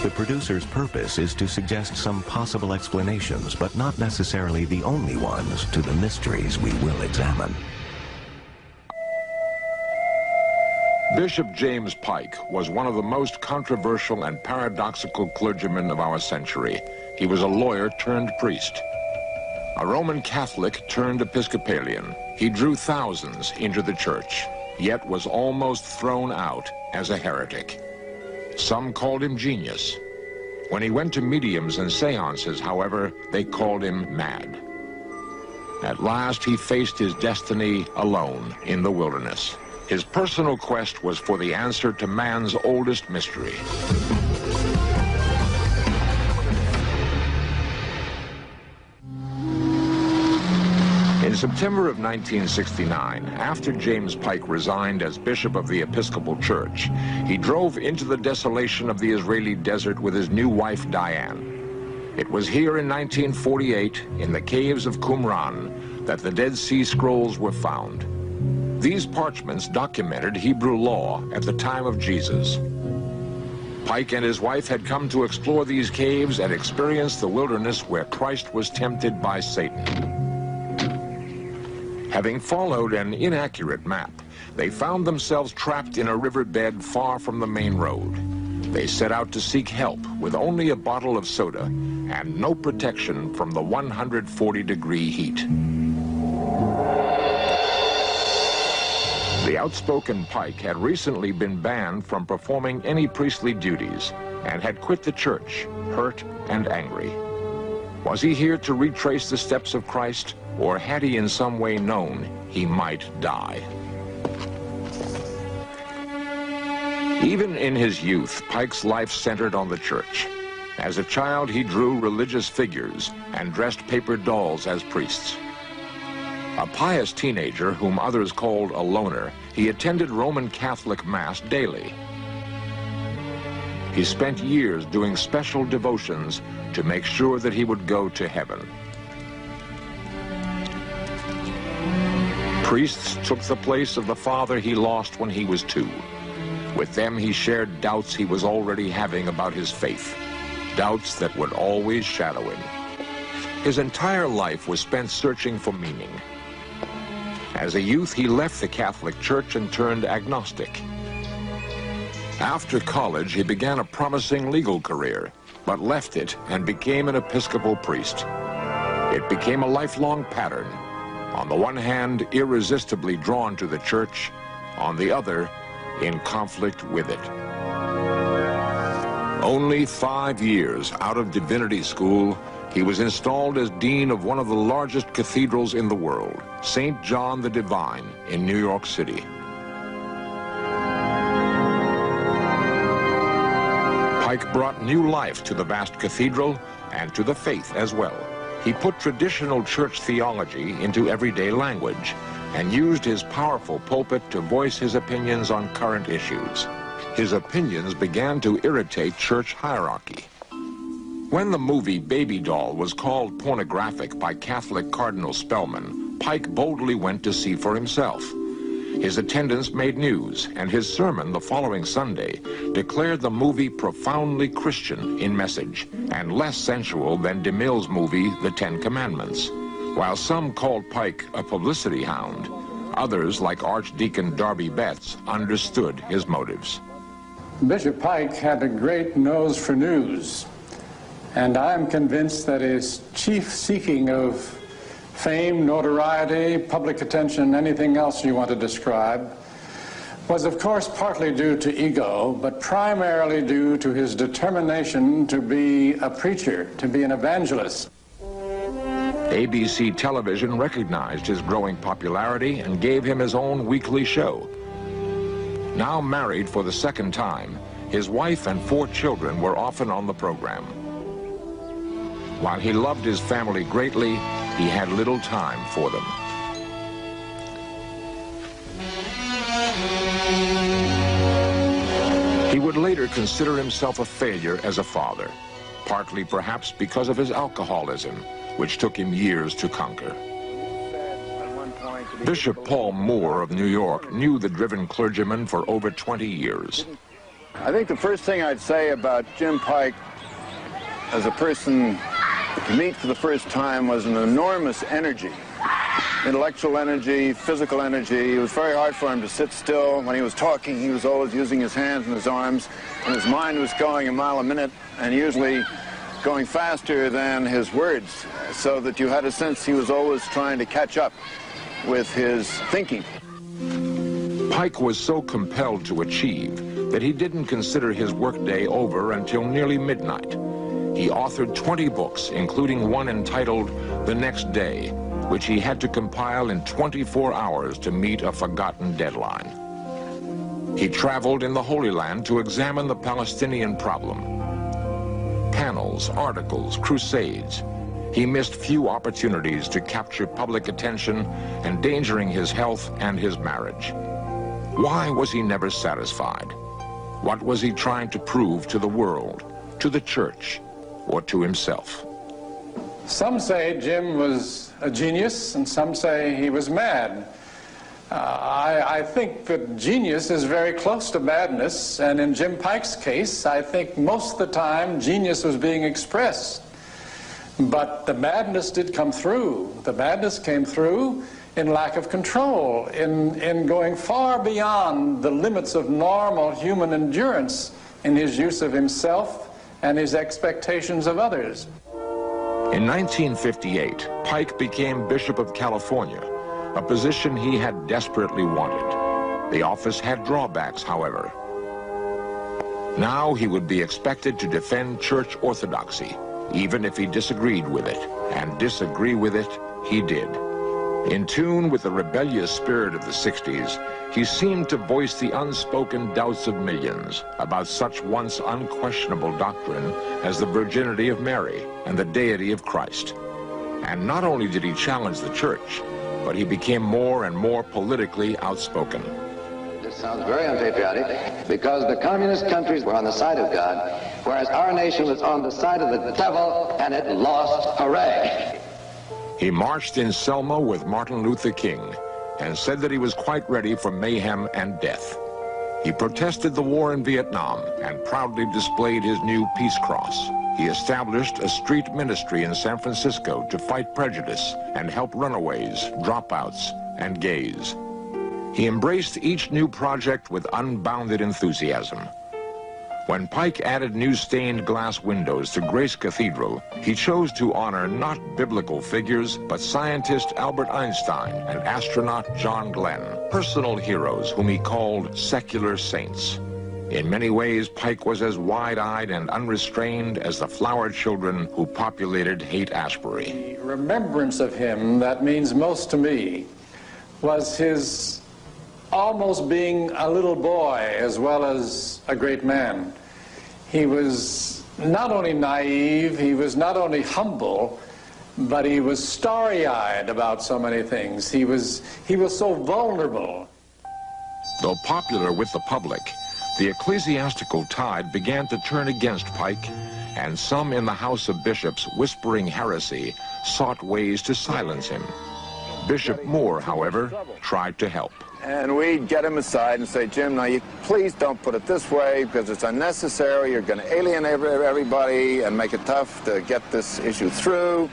The producer's purpose is to suggest some possible explanations, but not necessarily the only ones, to the mysteries we will examine. Bishop James Pike was one of the most controversial and paradoxical clergymen of our century. He was a lawyer turned priest, a Roman Catholic turned Episcopalian. He drew thousands into the church, yet was almost thrown out as a heretic. Some called him genius. When he went to mediums and seances, however, they called him mad. At last, he faced his destiny alone in the wilderness. His personal quest was for the answer to man's oldest mystery. In September of 1969, after James Pike resigned as Bishop of the Episcopal Church, he drove into the desolation of the Israeli desert with his new wife, Diane. It was here in 1948, in the caves of Qumran, that the Dead Sea Scrolls were found. These parchments documented Hebrew law at the time of Jesus. Pike and his wife had come to explore these caves and experience the wilderness where Christ was tempted by Satan. Having followed an inaccurate map, they found themselves trapped in a riverbed far from the main road. They set out to seek help with only a bottle of soda and no protection from the 140-degree heat. The outspoken Pike had recently been banned from performing any priestly duties and had quit the church, hurt and angry. Was he here to retrace the steps of Christ, or had he in some way known he might die? Even in his youth, Pike's life centered on the church. As a child, he drew religious figures and dressed paper dolls as priests. A pious teenager whom others called a loner, he attended Roman Catholic Mass daily. He spent years doing special devotions to make sure that he would go to heaven. Priests took the place of the father he lost when he was 2. With them, he shared doubts he was already having about his faith, doubts that would always shadow him. His entire life was spent searching for meaning. As a youth, he left the Catholic Church and turned agnostic. After college, he began a promising legal career, but left it and became an Episcopal priest. It became a lifelong pattern. On the one hand, irresistibly drawn to the church, on the other, in conflict with it. Only 5 years out of divinity school, he was installed as dean of one of the largest cathedrals in the world, St. John the Divine in New York City. Pike brought new life to the vast cathedral and to the faith as well. He put traditional church theology into everyday language and used his powerful pulpit to voice his opinions on current issues. His opinions began to irritate church hierarchy. When the movie Baby Doll was called pornographic by Catholic Cardinal Spellman, Pike boldly went to see for himself. His attendance made news, and his sermon the following Sunday declared the movie profoundly Christian in message and less sensual than DeMille's movie The Ten Commandments. While some called Pike a publicity hound, others, like Archdeacon Darby Betts, understood his motives. Bishop Pike had a great nose for news, and I'm convinced that his chief seeking of fame, notoriety, public attention, anything else you want to describe, was of course partly due to ego, but primarily due to his determination to be a preacher, to be an evangelist. ABC television recognized his growing popularity and gave him his own weekly show. Now married for the second time, his wife and 4 children were often on the program. While he loved his family greatly, he had little time for them. He would later consider himself a failure as a father, partly perhaps because of his alcoholism, which took him years to conquer. Bishop Paul Moore of New York knew the driven clergyman for over 20 years. I think the first thing I'd say about Jim Pike as a person to meet for the first time was an enormous energy. Intellectual energy, physical energy. It was very hard for him to sit still. When he was talking, he was always using his hands and his arms, and his mind was going a mile a minute, and usually going faster than his words, so that you had a sense he was always trying to catch up with his thinking. Pike was so compelled to achieve that he didn't consider his workday over until nearly midnight. He authored 20 books, including one entitled The Next Day, which he had to compile in 24 hours to meet a forgotten deadline. He traveled in the Holy Land to examine the Palestinian problem. Panels, articles, crusades. He missed few opportunities to capture public attention, endangering his health and his marriage. Why was he never satisfied? What was he trying to prove to the world, to the church, or to himself? Some say Jim was a genius, and some say he was mad. I think that genius is very close to madness, and in Jim Pike's case, I think most of the time genius was being expressed. But the madness did come through. The madness came through in lack of control, in going far beyond the limits of normal human endurance in his use of himself and his expectations of others. In 1958, Pike became Bishop of California, a position he had desperately wanted. The office had drawbacks, however. Now he would be expected to defend church orthodoxy, even if he disagreed with it, and disagree with it he did. In tune with the rebellious spirit of the 60s, he seemed to voice the unspoken doubts of millions about such once unquestionable doctrine as the virginity of Mary and the deity of Christ. And not only did he challenge the church, but he became more and more politically outspoken. This sounds very unpatriotic, because the communist countries were on the side of God, whereas our nation was on the side of the devil, and it lost. Hooray! He marched in Selma with Martin Luther King and said that he was quite ready for mayhem and death. He protested the war in Vietnam and proudly displayed his new Peace Cross. He established a street ministry in San Francisco to fight prejudice and help runaways, dropouts, and gays. He embraced each new project with unbounded enthusiasm. When Pike added new stained glass windows to Grace Cathedral, he chose to honor not biblical figures, but scientist Albert Einstein and astronaut John Glenn, personal heroes whom he called secular saints. In many ways, Pike was as wide-eyed and unrestrained as the flower children who populated Haight-Ashbury. The remembrance of him that means most to me was his almost being a little boy as well as a great man. He was not only naive, he was not only humble, but he was starry-eyed about so many things. He was so vulnerable. Though popular with the public, the ecclesiastical tide began to turn against Pike, and some in the House of Bishops, whispering heresy, sought ways to silence him. Bishop Moore, however, tried to help. And we'd get him aside and say, Jim, now you please don't put it this way, because it's unnecessary. You're going to alienate everybody and make it tough to get this issue through.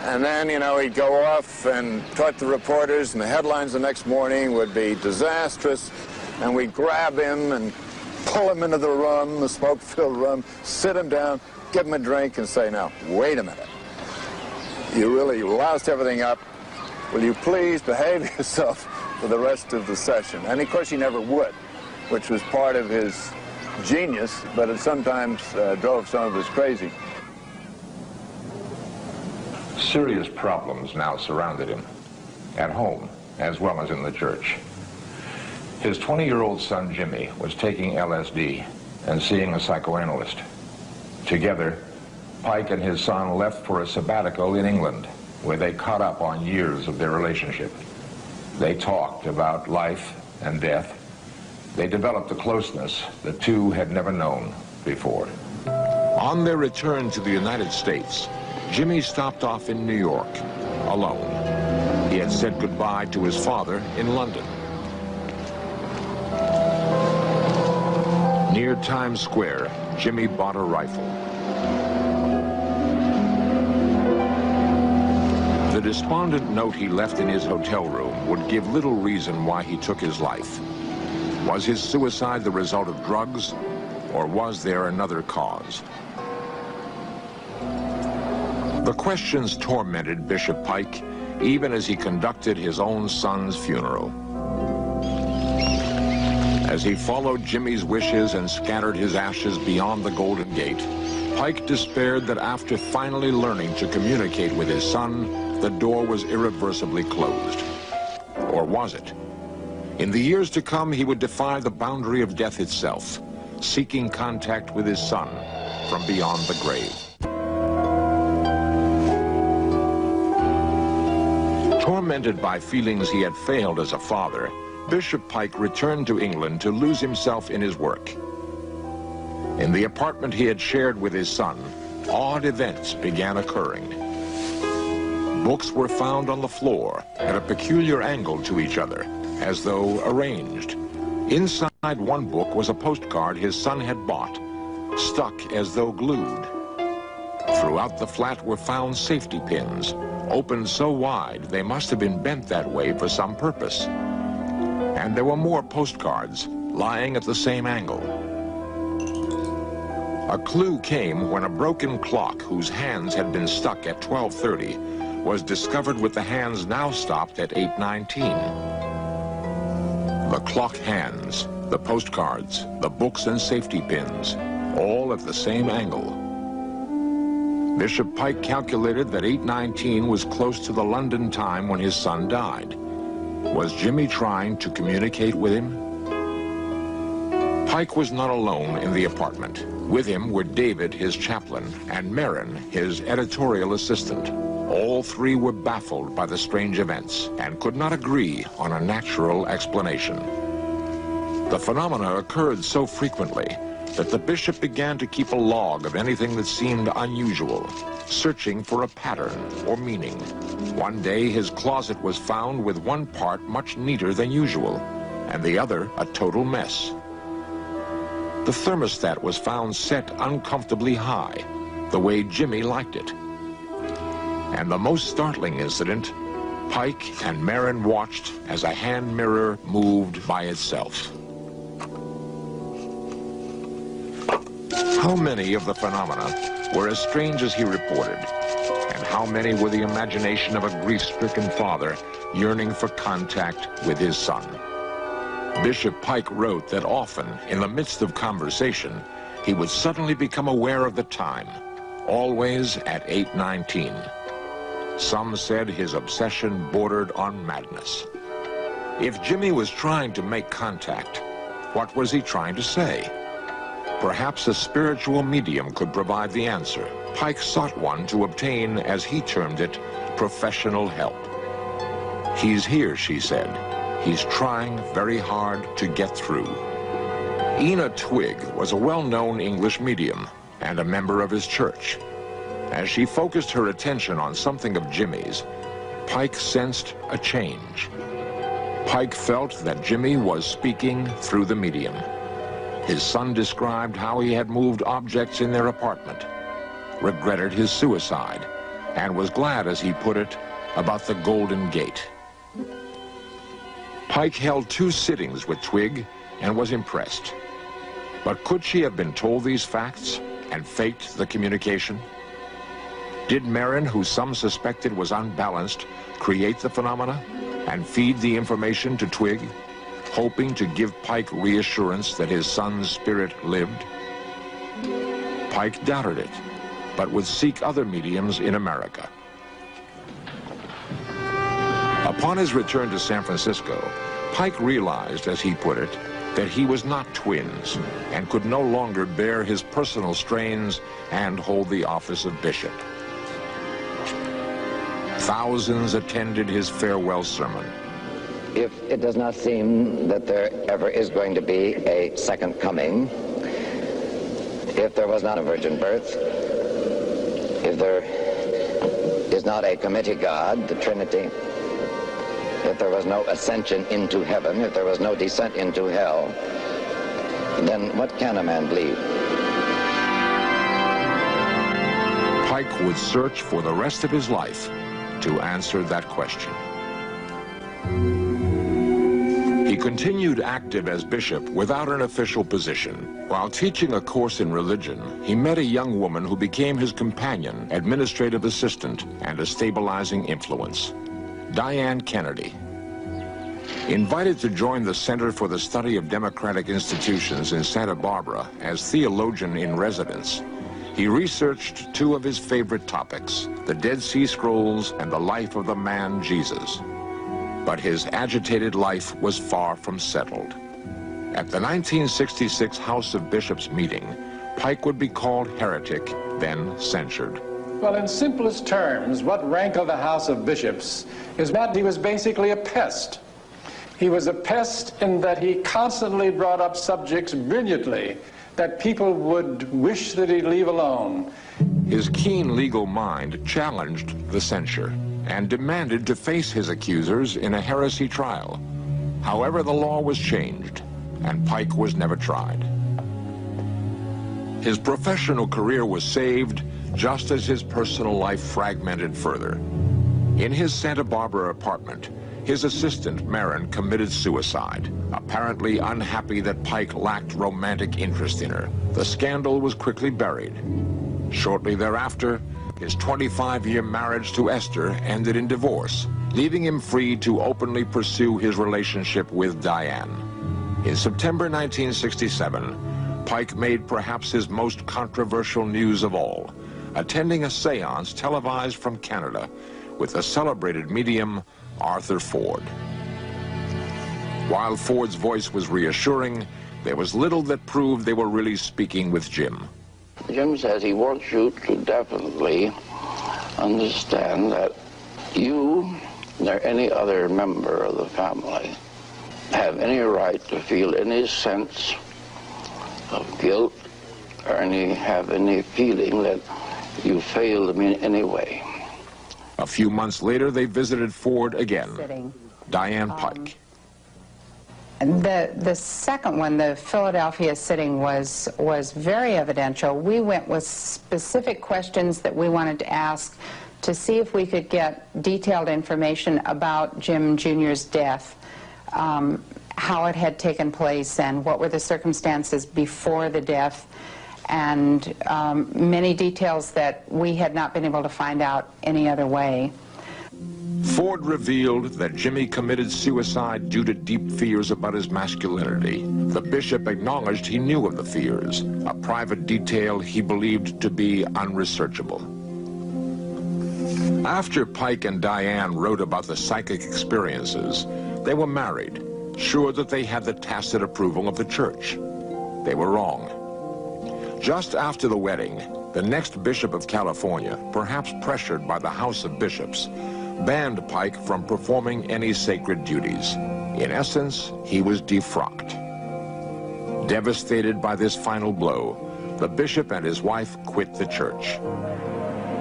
And then, you know, he'd go off and talk to reporters, and the headlines the next morning would be disastrous. And we'd grab him and pull him into the room, the smoke-filled room, sit him down, give him a drink, and say, now, wait a minute. You really loused everything up. Will you please behave yourself for the rest of the session? And of course he never would, which was part of his genius, but it sometimes drove some of us crazy. Serious problems now surrounded him, at home as well as in the church. His 20-year-old son Jimmy was taking LSD and seeing a psychoanalyst. Together, Pike and his son left for a sabbatical in England, where they caught up on years of their relationship. They talked about life and death. They developed a closeness the two had never known before. On their return to the United States, Jimmy stopped off in New York, alone. He had said goodbye to his father in London. Near Times Square, Jimmy bought a rifle. The despondent note he left in his hotel room would give little reason why he took his life. Was his suicide the result of drugs, or was there another cause? The questions tormented Bishop Pike even as he conducted his own son's funeral. As he followed Jimmy's wishes and scattered his ashes beyond the Golden Gate, Pike despaired that after finally learning to communicate with his son, the door was irreversibly closed. Or was it? In the years to come, he would defy the boundary of death itself, seeking contact with his son from beyond the grave. Tormented by feelings he had failed as a father, Bishop Pike returned to England to lose himself in his work. In the apartment he had shared with his son, odd events began occurring. Books were found on the floor at a peculiar angle to each other, as though arranged. Inside one book was a postcard his son had bought, stuck as though glued. Throughout the flat were found safety pins, opened so wide they must have been bent that way for some purpose. And there were more postcards lying at the same angle. A clue came when a broken clock whose hands had been stuck at 12:30 was discovered with the hands now stopped at 8:19. The clock hands, the postcards, the books and safety pins, all at the same angle. Bishop Pike calculated that 8:19 was close to the London time when his son died. Was Jimmy trying to communicate with him? Pike was not alone in the apartment. With him were David, his chaplain, and Marin, his editorial assistant. All three were baffled by the strange events and could not agree on a natural explanation. The phenomena occurred so frequently that the bishop began to keep a log of anything that seemed unusual, searching for a pattern or meaning. One day his closet was found with one part much neater than usual, and the other a total mess. The thermostat was found set uncomfortably high, the way Jimmy liked it. And the most startling incident, Pike and Marin watched as a hand mirror moved by itself. How many of the phenomena were as strange as he reported, and how many were the imagination of a grief-stricken father yearning for contact with his son? Bishop Pike wrote that often, in the midst of conversation, he would suddenly become aware of the time, always at 8:19. Some said his obsession bordered on madness. If Jimmy was trying to make contact, what was he trying to say? Perhaps a spiritual medium could provide the answer. Pike sought one to obtain, as he termed it, professional help. "He's here," she said. "He's trying very hard to get through." Ina Twigg was a well-known English medium and a member of his church. As she focused her attention on something of Jimmy's, Pike sensed a change. Pike felt that Jimmy was speaking through the medium. His son described how he had moved objects in their apartment, regretted his suicide, and was glad, as he put it, about the Golden Gate. Pike held 2 sittings with Twigg and was impressed. But could she have been told these facts and faked the communication? Did Marin, who some suspected was unbalanced, create the phenomena and feed the information to Twigg, hoping to give Pike reassurance that his son's spirit lived? Pike doubted it, but would seek other mediums in America. Upon his return to San Francisco, Pike realized, as he put it, that he was not twins and could no longer bear his personal strains and hold the office of bishop. Thousands attended his farewell sermon. If it does not seem that there ever is going to be a second coming, if there was not a virgin birth, if there is not a committee God, the Trinity, if there was no ascension into heaven, if there was no descent into hell, then what can a man believe? Pike would search for the rest of his life to answer that question. He continued active as bishop without an official position. While teaching a course in religion, he met a young woman who became his companion, administrative assistant, and a stabilizing influence, Diane Kennedy. Invited to join the Center for the Study of Democratic Institutions in Santa Barbara as theologian in residence, he researched two of his favorite topics, the Dead Sea Scrolls and the life of the man Jesus. But his agitated life was far from settled. At the 1966 House of Bishops meeting, Pike would be called heretic, then censured. Well, in simplest terms, what rankled the House of Bishops is that he was basically a pest. He was a pest in that he constantly brought up subjects brilliantly that people would wish that he'd leave alone. His keen legal mind challenged the censure and demanded to face his accusers in a heresy trial. However, the law was changed, and Pike was never tried. His professional career was saved just as his personal life fragmented further. In his Santa Barbara apartment, his assistant, Marin, committed suicide, apparently unhappy that Pike lacked romantic interest in her. The scandal was quickly buried. Shortly thereafter, his 25-year marriage to Esther ended in divorce, leaving him free to openly pursue his relationship with Diane. In September 1967, Pike made perhaps his most controversial news of all, attending a seance televised from Canada with the celebrated medium Arthur Ford. While Ford's voice was reassuring, there was little that proved they were really speaking with Jim. Jim says he wants you to definitely understand that you or any other member of the family have any right to feel any sense of guilt or have any feeling that you failed them in any way. A few months later, they visited Ford again. Diane Pike. The second one, the Philadelphia sitting, was very evidential. We went with specific questions that we wanted to ask to see if we could get detailed information about Jim Jr.'s death, how it had taken place, and what were the circumstances before the death, and many details that we had not been able to find out any other way. Ford revealed that Jimmy committed suicide due to deep fears about his masculinity. The bishop acknowledged he knew of the fears, a private detail he believed to be unresearchable. After Pike and Diane wrote about the psychic experiences, they were married, sure that they had the tacit approval of the church. They were wrong. Just after the wedding, the next bishop of California, perhaps pressured by the House of Bishops, banned Pike from performing any sacred duties. In essence, he was defrocked. Devastated by this final blow, the bishop and his wife quit the church.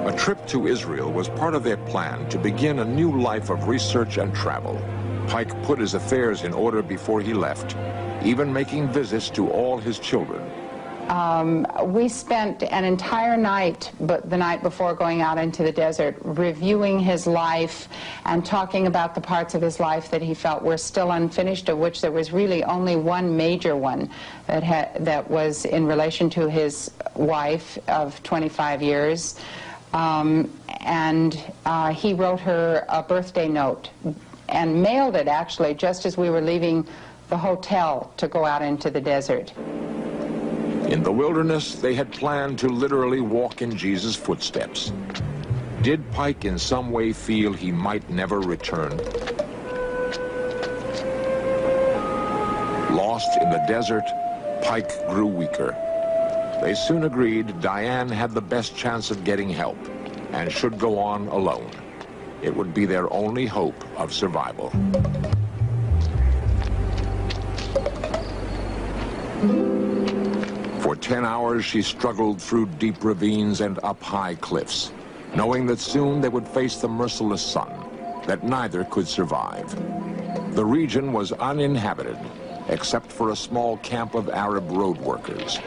A trip to Israel was part of their plan to begin a new life of research and travel. Pike put his affairs in order before he left, even making visits to all his children. We spent an entire night, the night before going out into the desert, reviewing his life and talking about the parts of his life that he felt were still unfinished, of which there was really only one major one that was in relation to his wife of 25 years. He wrote her a birthday note and mailed it, actually, just as we were leaving the hotel to go out into the desert. In the wilderness, they had planned to literally walk in Jesus' footsteps. Did Pike in some way feel he might never return? Lost in the desert, Pike grew weaker. They soon agreed Diane had the best chance of getting help and should go on alone. It would be their only hope of survival. For 10 hours, she struggled through deep ravines and up high cliffs, knowing that soon they would face the merciless sun, that neither could survive. The region was uninhabited, except for a small camp of Arab road workers.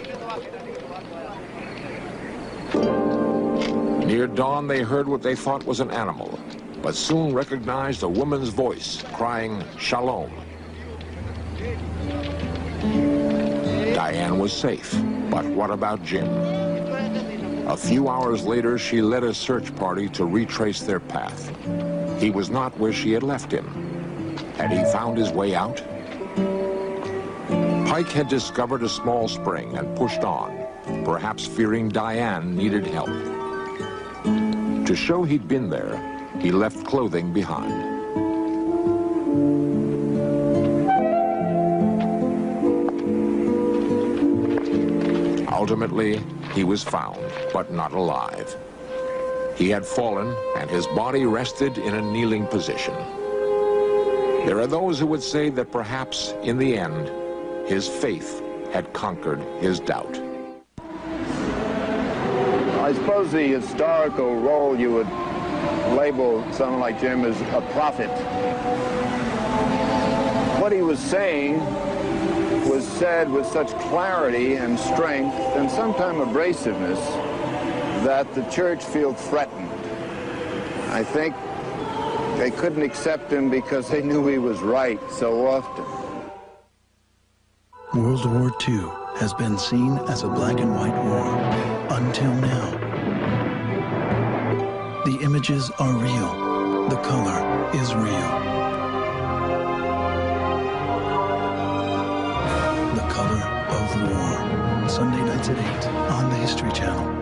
Near dawn, they heard what they thought was an animal, but soon recognized a woman's voice crying, "Shalom." Diane was safe, but what about Jim? A few hours later, she led a search party to retrace their path. He was not where she had left him. Had he found his way out? Pike had discovered a small spring and pushed on, perhaps fearing Diane needed help. To show he'd been there, he left clothing behind. Ultimately, he was found, but not alive. He had fallen, and his body rested in a kneeling position. There are those who would say that perhaps, in the end, his faith had conquered his doubt. I suppose the historical role you would label someone like Jim as a prophet. What he was saying was said with such clarity and strength and sometimes abrasiveness that the church felt threatened. I think they couldn't accept him because they knew he was right so often. World War II has been seen as a black and white war until now. The images are real. The color is real. The Color of War. Sunday nights at 8 on the History Channel.